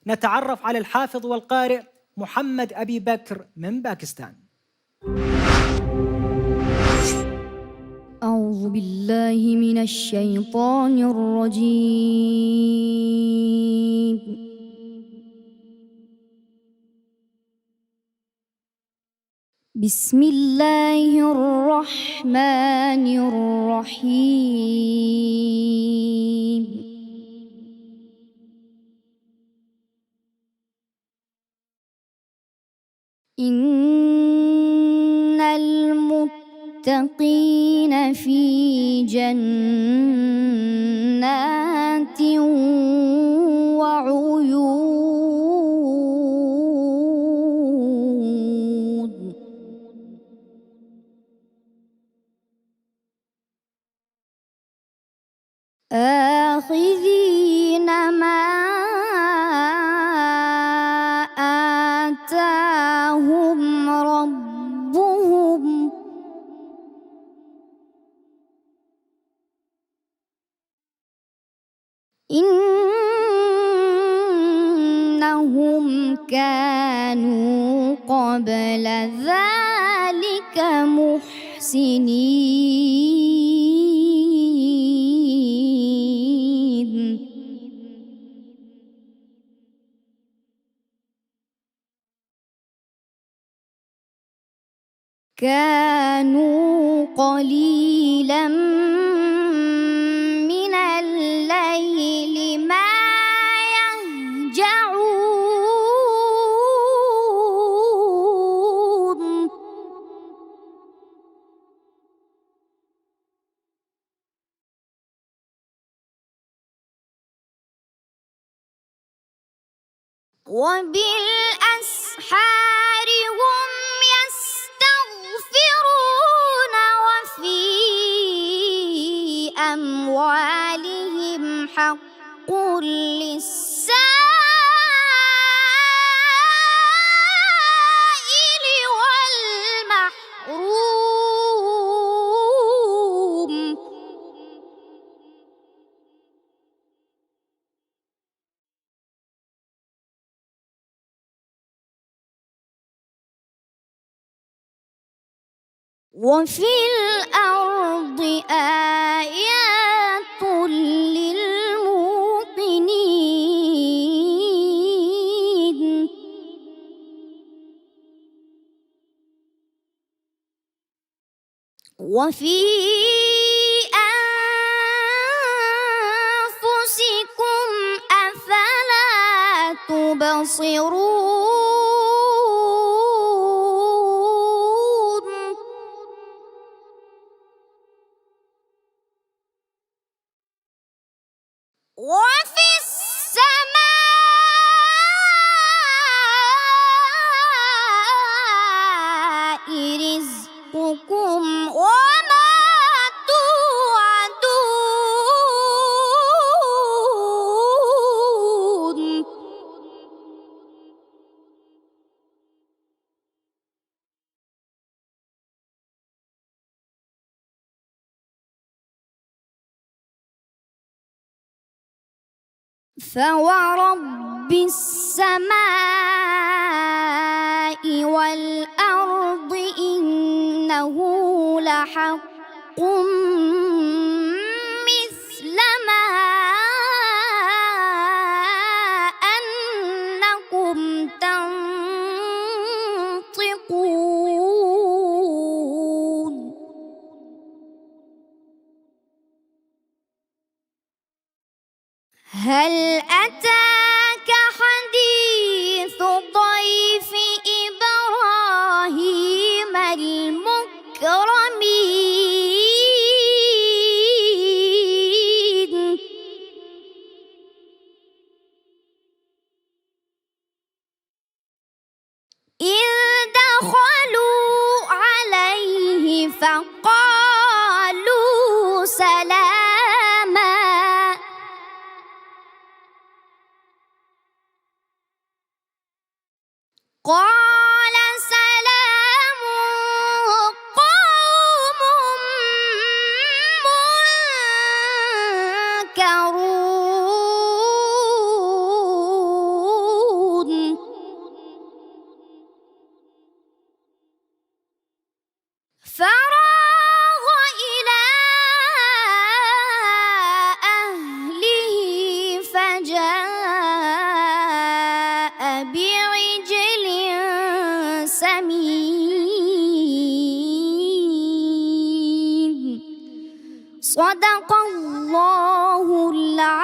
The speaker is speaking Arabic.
نتعرف على الحافظ والقارئ محمد أبي بكر من باكستان. أعوذ بالله من الشيطان الرجيم. بسم الله الرحمن الرحيم. إن المتقين في جنات وعيون آخذين ما آتاهم ربهم إنهم كانوا قبل ذلك محسنين كانوا قليلا من الليل ما يهجعون وبالأسحار هم يستغفرون وفي أموالهم حق للسائل والمحروم وفي الأرض آيات للموقنين وفي أنفسكم أفلا تبصرون وفي السماء رزقكم وما توعدون فورب السماء والأرض إنه لحق مثل ما أنكم تنطقون هل أتاك حديث ضيف إبراهيم المكرمين إذ دخلوا عليه فقالوا سلاما قال سلام قوم منكرون سمين صدق الله العظيم.